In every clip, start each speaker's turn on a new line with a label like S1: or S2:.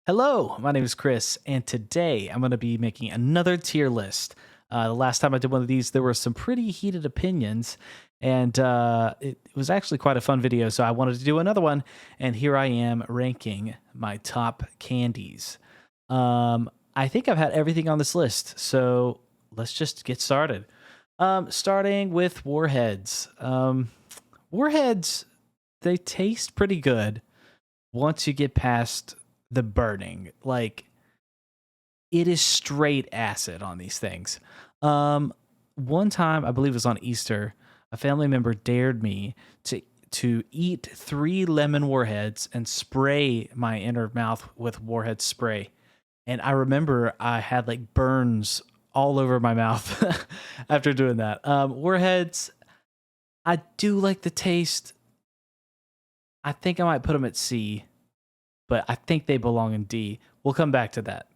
S1: Hello, my name is Chris, and today I'm going to be making another tier list. The last time I did one of these, there were some pretty heated opinions, and it was actually quite a fun video, so I wanted to do another one, and here I am ranking my top candies. I think I've had everything on this list, so let's just get started. Starting with Warheads. Warheads, they taste pretty good once you get past the burning. Like, it is straight acid on these things. One time, I believe it was on Easter, a family member dared me to eat 3 lemon warheads and spray my inner mouth with warhead spray. And I remember I had like burns all over my mouth after doing that. Warheads, I do like the taste. I think I might put them at C, but I think they belong in D. We'll come back to that.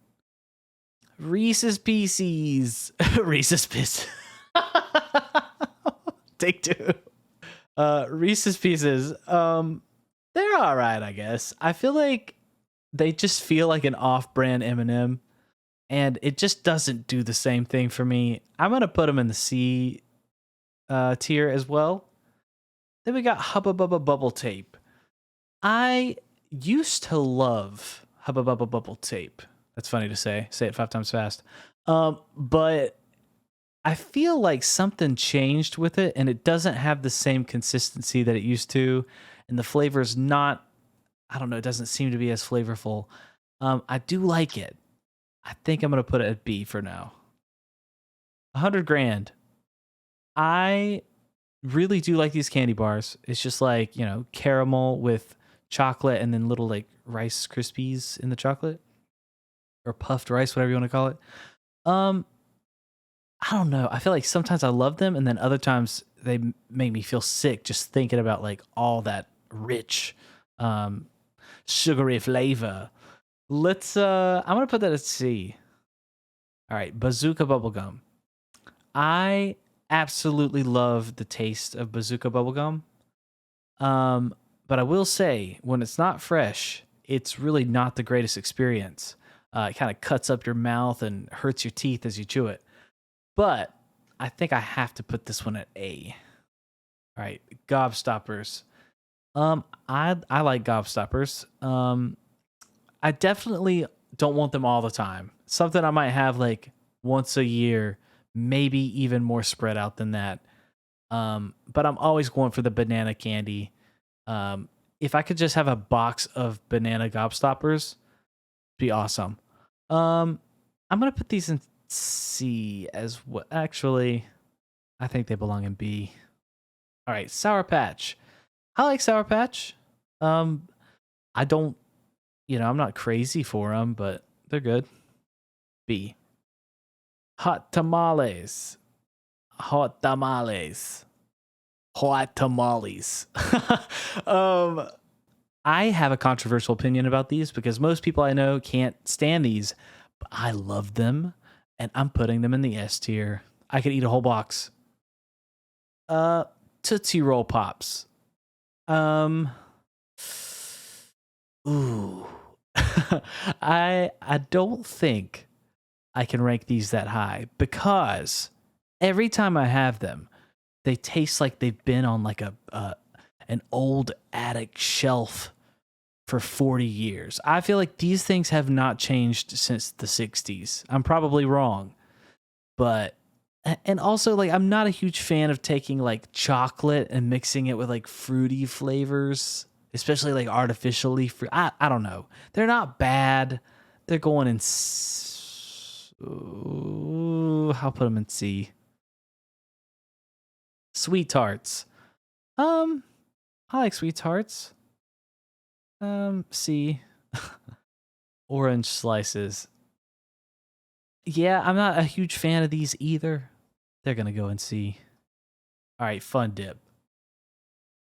S1: Reese's Pieces. Reese's Pieces. Take two. Reese's Pieces. They're all right, I guess. I feel like they just feel like an off-brand M&M, and it just doesn't do the same thing for me. I'm gonna put them in the C tier as well. Then we got Hubba Bubba Bubble Tape. I used to love Hubba Bubba Bubble Tape. That's funny to say. Say it 5 times fast. But I feel like something changed with it, and it doesn't have the same consistency that it used to, and the flavor's not, I don't know, it doesn't seem to be as flavorful. I do like it. I think I'm going to put it at B for now. 100 grand. I really do like these candy bars. It's just like, you know, caramel with chocolate and then little like Rice Krispies in the chocolate, or puffed rice, whatever you want to call it. I don't know. I feel like sometimes I love them, and then other times they make me feel sick just thinking about like all that rich, sugary flavor. Let's. I'm gonna put that at C. All right, Bazooka Bubblegum. I absolutely love the taste of Bazooka Bubblegum. But I will say, when it's not fresh, it's really not the greatest experience. It kind of cuts up your mouth and hurts your teeth as you chew it. But I think I have to put this one at A. All right, Gobstoppers. I like Gobstoppers. I definitely don't want them all the time. Something I might have like once a year, maybe even more spread out than that. But I'm always going for the banana candy. If I could just have a box of banana Gobstoppers, be awesome. I'm gonna put these in C as well. Actually, I think they belong in B. All right, Sour Patch. I like Sour Patch. I don't, I'm not crazy for them, but they're good. B. Hot tamales. Hot tamales. Hot tamales. I have a controversial opinion about these because most people I know can't stand these, but I love them, and I'm putting them in the S tier. I could eat a whole box. Tootsie Roll Pops. Ooh. I don't think I can rank these that high because every time I have them, they taste like they've been on like an old attic shelf for 40 years. I feel like these things have not changed since the 60s. I'm probably wrong. But, and also, like, I'm not a huge fan of taking like chocolate and mixing it with like fruity flavors, especially like artificially fruit. I don't know. They're not bad. They're going in I'll put them in C. Sweet Tarts. I like Sweet Tarts. C. Orange Slices. Yeah, I'm not a huge fan of these either. They're gonna go in C. All right, Fun Dip.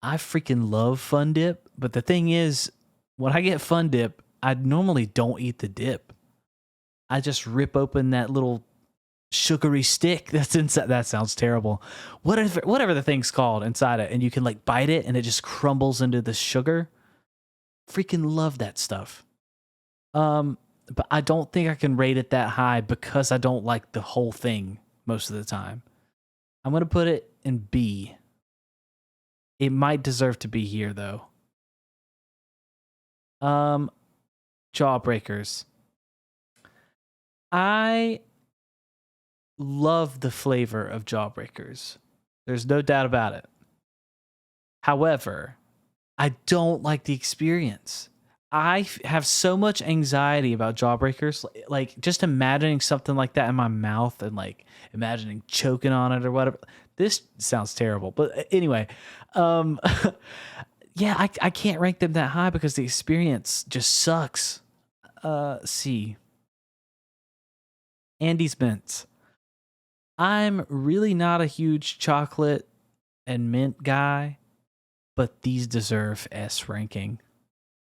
S1: I freaking love Fun Dip, but the thing is, when I get Fun Dip, I normally don't eat the dip. I just rip open that little sugary stick that's inside. That sounds terrible. Whatever the thing's called inside it, and you can like bite it and it just crumbles into the sugar. Freaking love that stuff. But I don't think I can rate it that high because I don't like the whole thing most of the time. I'm going to put it in B. It might deserve to be here though. Jawbreakers. I love the flavor of Jawbreakers. There's no doubt about it. However, I don't like the experience. I have so much anxiety about Jawbreakers, like just imagining something like that in my mouth and like imagining choking on it or whatever. This sounds terrible, but anyway, yeah, I can't rank them that high because the experience just sucks. C. Andy's Mints. I'm really not a huge chocolate and mint guy, but these deserve S ranking.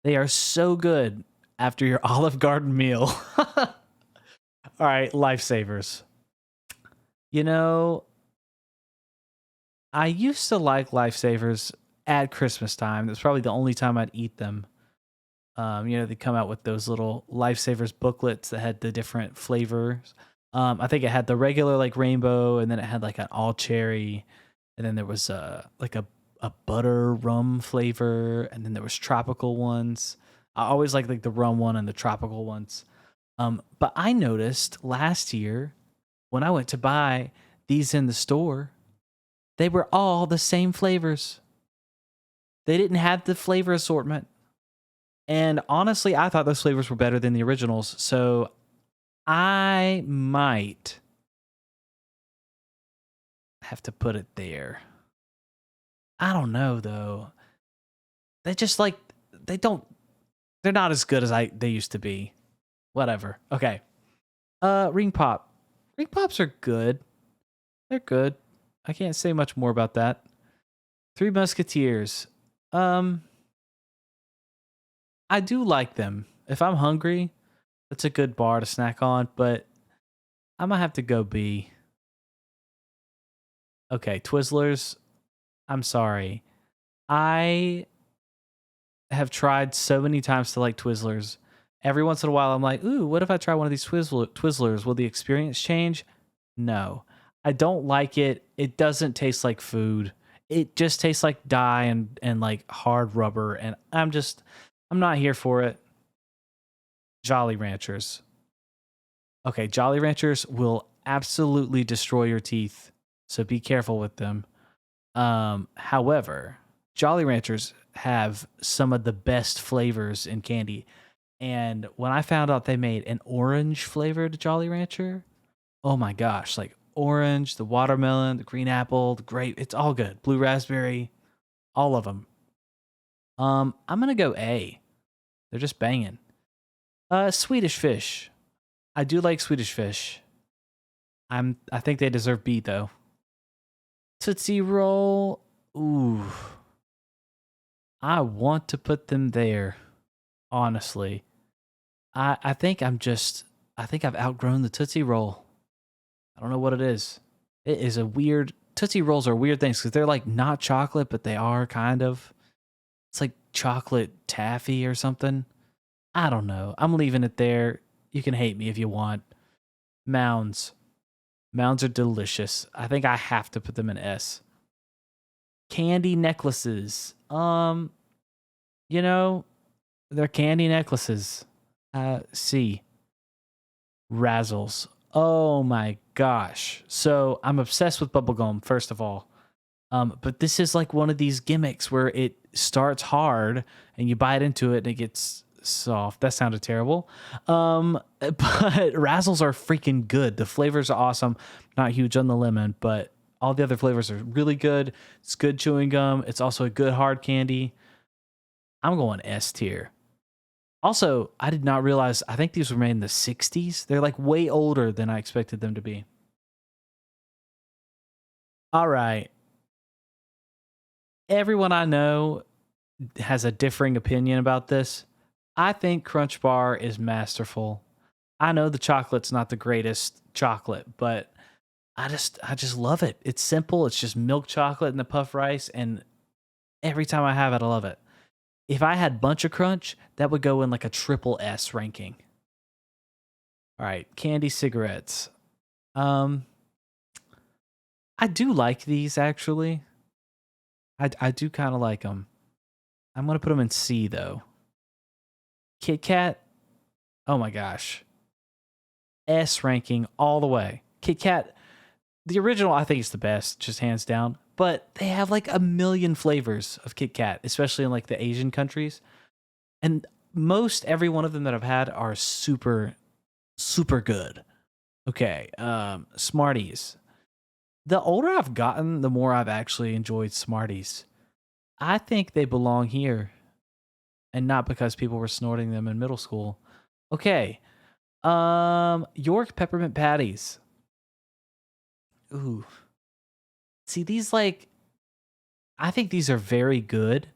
S1: They are so good after your Olive Garden meal. All right, lifesavers. You know, I used to like lifesavers at Christmas time. That's probably the only time I'd eat them. They come out with those little lifesavers booklets that had the different flavors. I think it had the regular like rainbow, and then it had like an all cherry, and then there was like a butter rum flavor, and then there was tropical ones. I always like the rum one and the tropical ones. But I noticed last year when I went to buy these in the store, they were all the same flavors. They didn't have the flavor assortment. And honestly, I thought those flavors were better than the originals. So I might have to put it there. I don't know though. They just like they're not as good as they used to be. Whatever. Okay. Ring Pop. Ring Pops are good. They're good. I can't say much more about that. Three Musketeers. I do like them. If I'm hungry, that's a good bar to snack on, but I might have to go B. Okay, Twizzlers. I'm sorry. I have tried so many times to like Twizzlers. Every once in a while, I'm like, ooh, what if I try one of these Twizzlers? Will the experience change? No. I don't like it. It doesn't taste like food. It just tastes like dye and like hard rubber, and I'm not here for it. Jolly Ranchers. Okay, Jolly Ranchers will absolutely destroy your teeth, so be careful with them. However, Jolly Ranchers have some of the best flavors in candy. And when I found out they made an orange flavored Jolly Rancher, oh my gosh, like orange, the watermelon, the green apple, the grape, it's all good. Blue raspberry, all of them. I'm going to go A. They're just banging. Swedish Fish. I do like Swedish Fish. I think they deserve B though. Tootsie Roll. Ooh. I want to put them there. Honestly. I think I've outgrown the Tootsie Roll. I don't know what it is. It is a weird Tootsie Rolls are weird things because they're like not chocolate, but they are kind of. It's like chocolate taffy or something. I don't know. I'm leaving it there. You can hate me if you want. Mounds. Mounds are delicious. I think I have to put them in S. Candy necklaces. They're candy necklaces. C. Razzles. Oh my gosh. So I'm obsessed with bubblegum, first of all. But this is like one of these gimmicks where it starts hard and you bite into it and it gets soft. That sounded terrible. But Razzles are freaking good. The flavors are awesome. Not huge on the lemon, but all the other flavors are really good. It's good chewing gum. It's also a good hard candy. I'm going S tier. Also, I did not realize, I think these were made in the 60s. They're like way older than I expected them to be. All right. Everyone I know has a differing opinion about this. I think Crunch Bar is masterful. I know the chocolate's not the greatest chocolate, but I just love it. It's simple. It's just milk chocolate and the puff rice, and every time I have it, I love it. If I had Bunch of Crunch, that would go in like a triple S ranking. All right, candy cigarettes. Um, I do like these actually. I do kind of like them. I'm gonna put them in C though. Kit Kat. Oh my gosh, S ranking all the way. Kit Kat, the original I think is the best, just hands down. But they have like a million flavors of Kit Kat, especially in like the Asian countries. And most every one of them that I've had are super, super good. Okay, Smarties. The older I've gotten, the more I've actually enjoyed Smarties. I think they belong here, and not because people were snorting them in middle school. Okay, York peppermint patties. Ooh, see these like I think these are very good,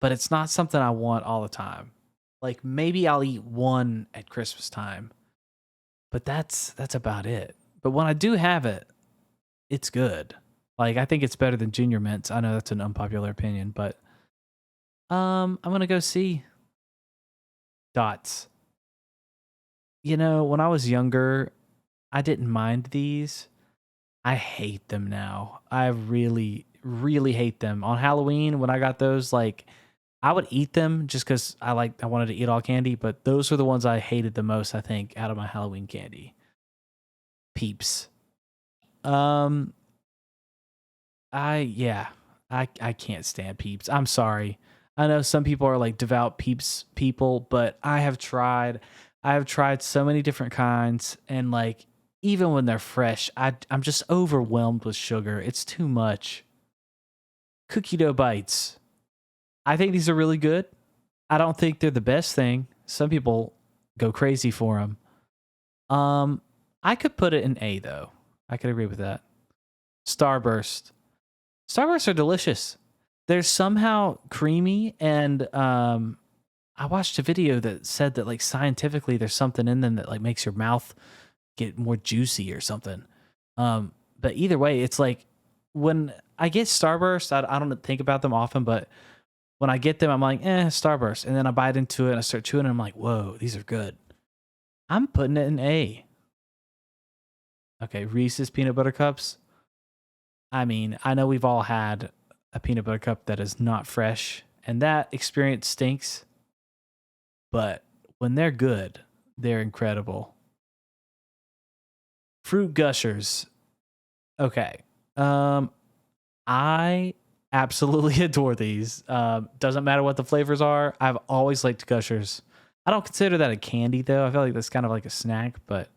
S1: but it's not something I want all the time. Like maybe I'll eat one at Christmas time, but that's about it. But when I do have it, it's good. Like I think it's better than Junior Mints. I know that's an unpopular opinion, but I'm gonna go see Dots. You know, when I was younger, I didn't mind these. I hate them now. I really, really hate them. On Halloween, when I got those, like I would eat them just because I wanted to eat all candy, but those were the ones I hated the most, I think, out of my Halloween candy. Peeps. Um I can't stand Peeps. I'm sorry. I know some people are like devout Peeps people, but I have tried so many different kinds, and like even when they're fresh, I'm just overwhelmed with sugar. It's too much. Cookie dough bites. I think these are really good. I don't think they're the best thing. Some people go crazy for them. Um, I could put it in A though. I could agree with that. Starburst. Starbursts are delicious. They're somehow creamy, and I watched a video that said that like scientifically there's something in them that like makes your mouth get more juicy or something. But either way, it's like when I get Starburst, I don't think about them often, but when I get them, I'm like, Starburst. And then I bite into it and I start chewing and I'm like, whoa, these are good. I'm putting it in A. Okay, Reese's peanut butter cups. I mean, I know we've all had a peanut butter cup that is not fresh, and that experience stinks, but when they're good, they're incredible. Fruit gushers. Okay. I absolutely adore these. Doesn't matter what the flavors are. I've always liked gushers. I don't consider that a candy though. I feel like that's kind of like a snack, but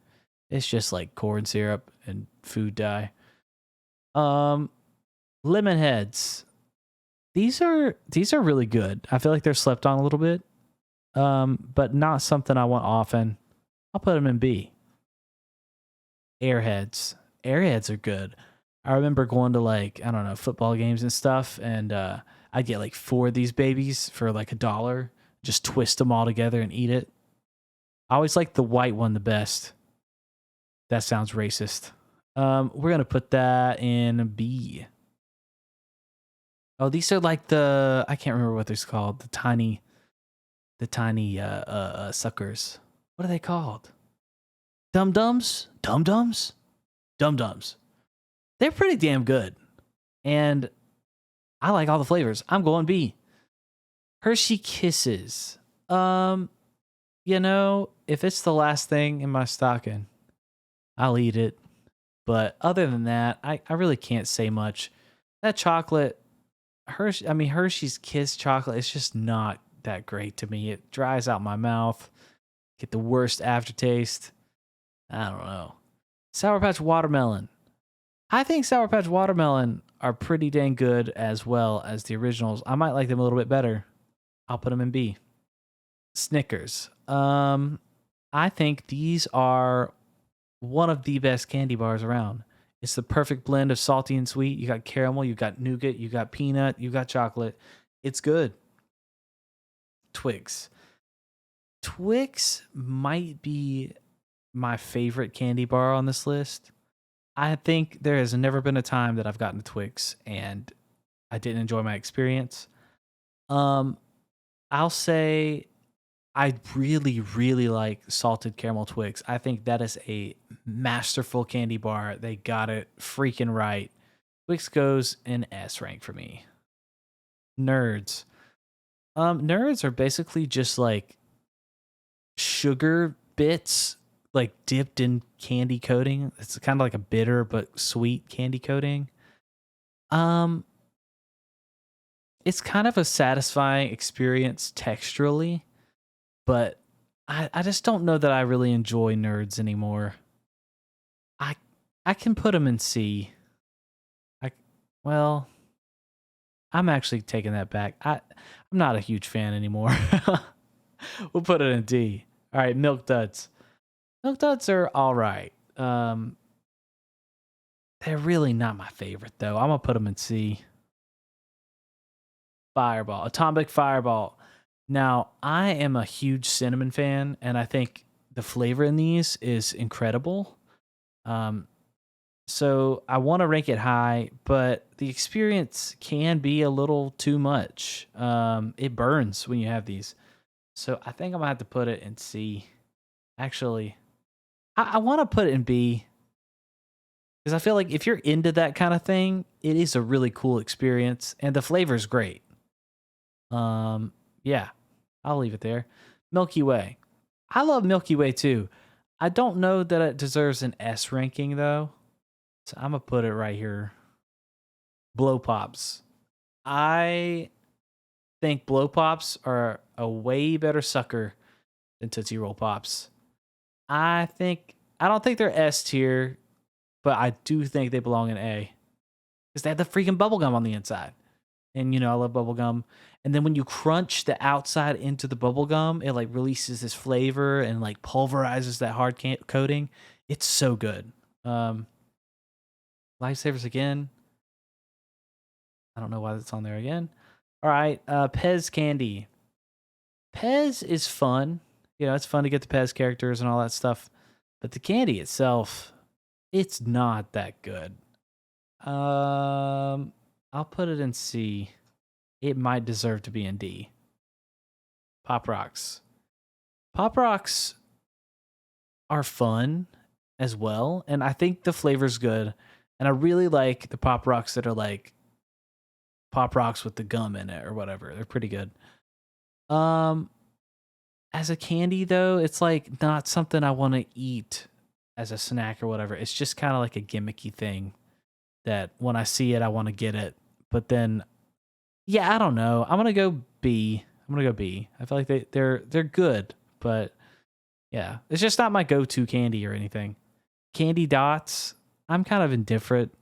S1: it's just like corn syrup and food dye. Um, lemon heads. These are really good. I feel like they're slept on a little bit. But not something I want often. I'll put them in B. Airheads. Airheads are good. I remember going to like, I don't know, football games and stuff, and I'd get like four of these babies for like $1. Just twist them all together and eat it. I always like the white one the best. That sounds racist. We're gonna put that in B. Oh, these are like I can't remember what they're called. The tiny suckers. What are they called? Dum dums? Dum dums? Dum dums. They're pretty damn good. And I like all the flavors. I'm going B. Hershey Kisses. You know, if it's the last thing in my stocking, I'll eat it. But other than that, I really can't say much. That chocolate, Hershey's Kiss chocolate, it's just not that great to me. It dries out my mouth. Get the worst aftertaste. I don't know. Sour Patch Watermelon. I think Sour Patch Watermelon are pretty dang good as well as the originals. I might like them a little bit better. I'll put them in B. Snickers. I think these are one of the best candy bars around. It's the perfect blend of salty and sweet. You got caramel, you got nougat, you got peanut, you got chocolate. It's good. Twix. Twix might be my favorite candy bar on this list. I think there has never been a time that I've gotten a Twix and I didn't enjoy my experience. Um, I'll say I really, really like salted caramel Twix. I think that is a masterful candy bar. They got it freaking right. Twix goes in S rank for me. Nerds. Nerds are basically just like sugar bits like dipped in candy coating. It's kind of like a bitter but sweet candy coating. Um it's kind of a satisfying experience texturally, but I just don't know that I really enjoy nerds anymore. I I can put them in C. I well, I'm actually taking that back. I'm not a huge fan anymore. We'll put it in D. All right, Milk Duds. Milk Duds are all right. They're really not my favorite though. I'm gonna put them in C. Fireball, Atomic Fireball. Now, I am a huge cinnamon fan, and I think the flavor in these is incredible. Um, so I want to rank it high, but the experience can be a little too much. It burns when you have these. So I think I'm gonna have to put it in C. Actually, I want to put it in B because I feel like if you're into that kind of thing, it is a really cool experience, and the flavor's great. Yeah, I'll leave it there. Milky Way. I love Milky Way too. I don't know that it deserves an S ranking though. So I'm gonna put it right here. Blow Pops. I think Blow Pops are a way better sucker than Tootsie Roll Pops. I don't think they're S tier, but I do think they belong in A. Because they have the freaking bubblegum on the inside. And I love bubblegum. And then when you crunch the outside into the bubblegum, it like releases this flavor and like pulverizes that hard coating. It's so good. Lifesavers again. I don't know why that's on there again. All right, Pez candy. Pez is fun. It's fun to get the Pez characters and all that stuff. But the candy itself, it's not that good. I'll put it in C. It might deserve to be in D. Pop Rocks. Pop Rocks are fun as well, and I think the flavor's good. And I really like the Pop Rocks that are like Pop Rocks with the gum in it or whatever. They're pretty good. As a candy though, it's like not something I want to eat as a snack or whatever. It's just kind of like a gimmicky thing that when I see it, I want to get it. But then, yeah, I don't know. I'm gonna go B. I feel like they're good, but yeah, it's just not my go-to candy or anything. Candy Dots, I'm kind of indifferent.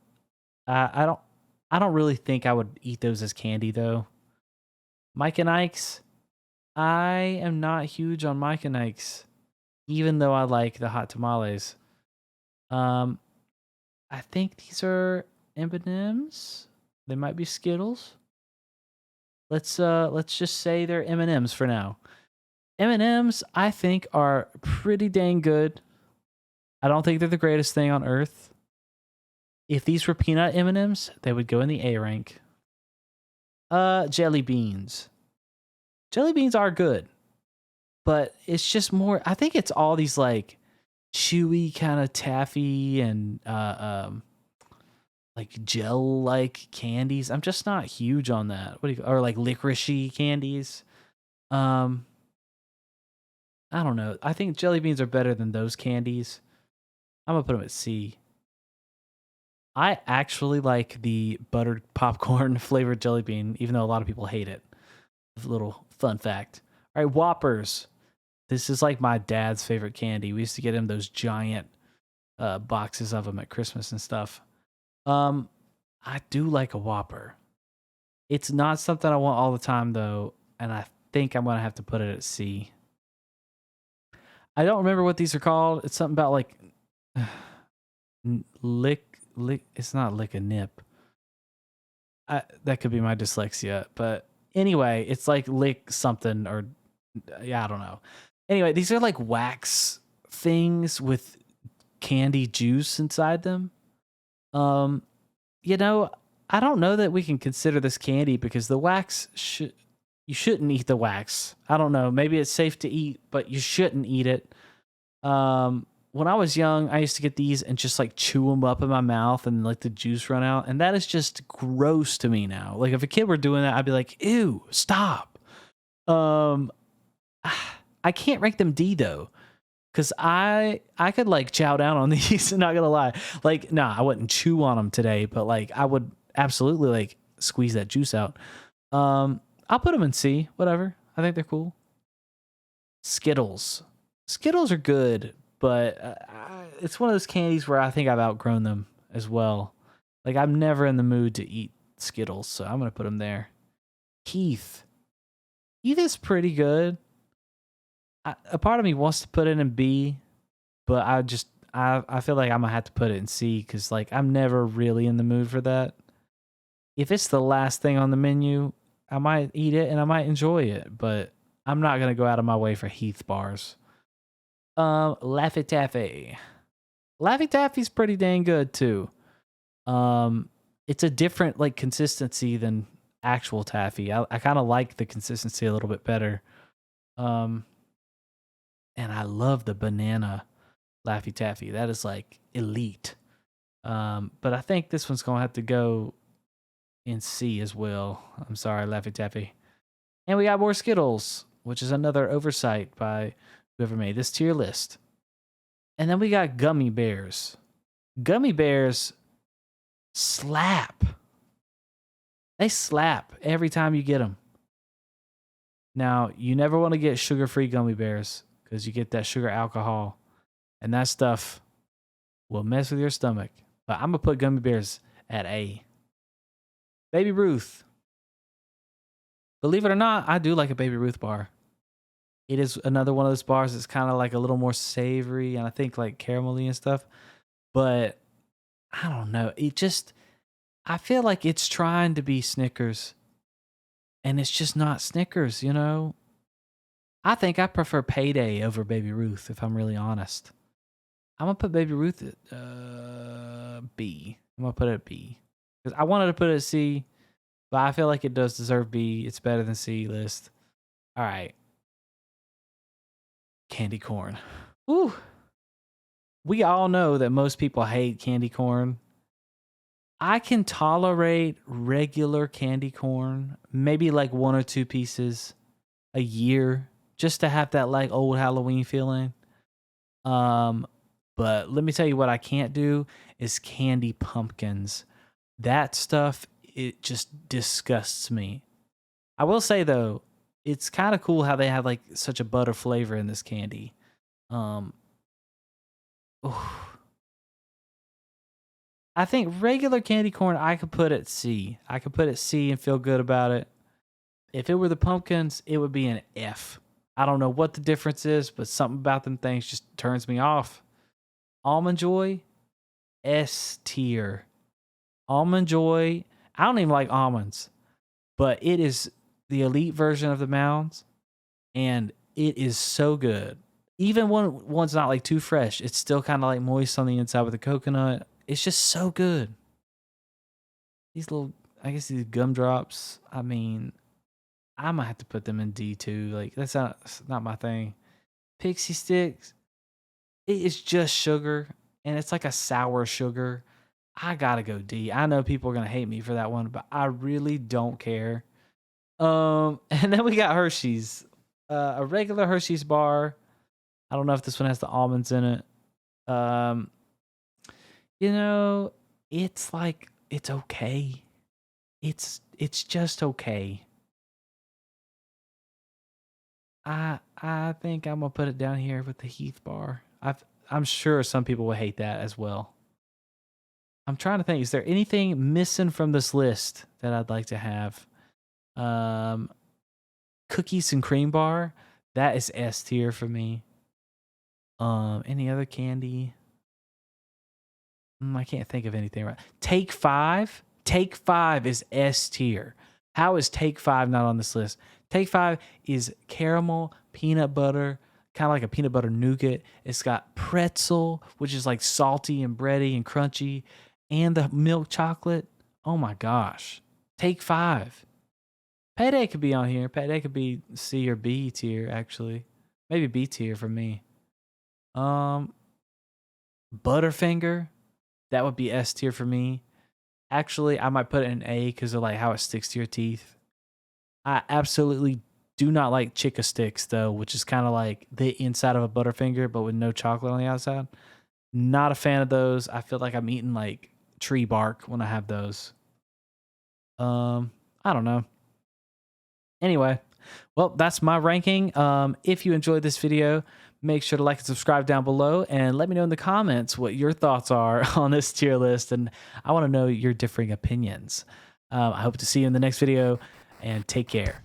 S1: I don't really think I would eat those as candy though. Mike and Ike's, I am not huge on Mike and Ike's, even though I like the hot tamales. I think these are M&Ms. They might be Skittles. Let's just say they're M&Ms for now. M&Ms I think are pretty dang good. I don't think they're the greatest thing on earth. If these were peanut M&Ms, they would go in the A rank. Jelly beans. Jelly beans are good, but it's just more. I think it's all these like chewy kind of taffy and like gel like candies. I'm just not huge on that. Or like licoricey candies. I don't know. I think jelly beans are better than those candies. I'm gonna put them at C. I actually like the buttered popcorn flavored jelly bean, even though a lot of people hate it. A little fun fact. All right, Whoppers. This is like my dad's favorite candy. We used to get him those giant boxes of them at Christmas and stuff. I do like a Whopper. It's not something I want all the time though, and I think I'm gonna have to put it at C. I don't remember what these are called. It's something about like lick. It's not lick a nip. That could be my dyslexia, but anyway, it's like lick something or yeah, I don't know. Anyway, these are like wax things with candy juice inside them. I don't know that we can consider this candy because the wax you shouldn't eat the wax. I don't know. Maybe it's safe to eat, but you shouldn't eat it. When I was young, I used to get these and just like chew them up in my mouth and like the juice run out. And that is just gross to me now. Like if a kid were doing that, I'd be like, ew, stop. I can't rank them D though. Cause I could like chow down on these, not gonna lie. Like, nah, I wouldn't chew on them today, but like I would absolutely like squeeze that juice out. I'll put them in C, whatever. I think they're cool. Skittles. Skittles are good, but it's one of those candies where I think I've outgrown them as well. Like I'm never in the mood to eat Skittles, so I'm gonna put them there. Heath. Heath is pretty good. A part of me wants to put it in B, but I feel like I'm gonna have to put it in C because like I'm never really in the mood for that. If it's the last thing on the menu, I might eat it and I might enjoy it, but I'm not gonna go out of my way for Heath bars. Laffy Taffy. Laffy Taffy's pretty dang good too. It's a different like consistency than actual taffy. I kind of like the consistency a little bit better. And I love the banana Laffy Taffy. That is like elite. But I think this one's gonna have to go in C as well. I'm sorry, Laffy Taffy. And we got more Skittles, which is another oversight by whoever made this tier list. And then we got gummy bears. Gummy bears slap. They slap every time you get them. Now, you never want to get sugar-free gummy bears because you get that sugar alcohol, and that stuff will mess with your stomach. But I'm going to put gummy bears at A. Baby Ruth. Believe it or not, I do like a Baby Ruth bar. It is another one of those bars that's kind of like a little more savory and I think like caramelly and stuff. But I don't know. I feel like it's trying to be Snickers and it's just not Snickers, you know? I think I prefer Payday over Baby Ruth, if I'm really honest. I'm going to put Baby Ruth at B. I'm going to put it at B. Because I wanted to put it at C, but I feel like it does deserve B. It's better than C list. All right. Candy corn. Ooh. We all know that most people hate candy corn. I can tolerate regular candy corn, maybe like 1 or 2 pieces a year, just to have that like old Halloween feeling. But let me tell you what I can't do is candy pumpkins. That stuff, it just disgusts me. I will say though, it's kind of cool how they have like such a butter flavor in this candy. I think regular candy corn I could put at C. I could put it C and feel good about it. If it were the pumpkins, it would be an F. I don't know what the difference is, but something about them things just turns me off. Almond Joy, S tier. Almond Joy, I don't even like almonds, but it is the elite version of the Mounds, and it is so good. Even when one's not like too fresh, it's still kind of like moist on the inside with the coconut. It's just so good. These little, I guess these gumdrops, I mean, I might have to put them in D too. Like that's not my thing. Pixie Sticks, it is just sugar, and it's like a sour sugar. I gotta go D. I know people are gonna hate me for that one, but I really don't care. And then we got Hershey's, a regular Hershey's bar. I don't know if this one has the almonds in it. You know, it's like it's okay. It's just okay. I think I'm gonna put it down here with the Heath bar. I'm sure some people will hate that as well. I'm trying to think. Is there anything missing from this list that I'd like to have? Cookies and cream bar. That is S tier for me. Any other candy? I can't think of anything right. Take 5. Take 5 is S tier. How is Take 5 not on this list? Take 5 is caramel, peanut butter, kind of like a peanut butter nougat. It's got pretzel, which is like salty and bready and crunchy, and the milk chocolate. Oh my gosh. Take 5. Payday could be on here. Payday could be C or B tier, actually. Maybe B tier for me. Butterfinger, that would be S tier for me. Actually, I might put it in A because of like how it sticks to your teeth. I absolutely do not like Chica Sticks though, which is kind of like the inside of a Butterfinger but with no chocolate on the outside. Not a fan of those. I feel like I'm eating like tree bark when I have those. I don't know. Anyway, well, that's my ranking. If you enjoyed this video, make sure to like and subscribe down below and let me know in the comments what your thoughts are on this tier list. And I want to know your differing opinions. I hope to see you in the next video and take care.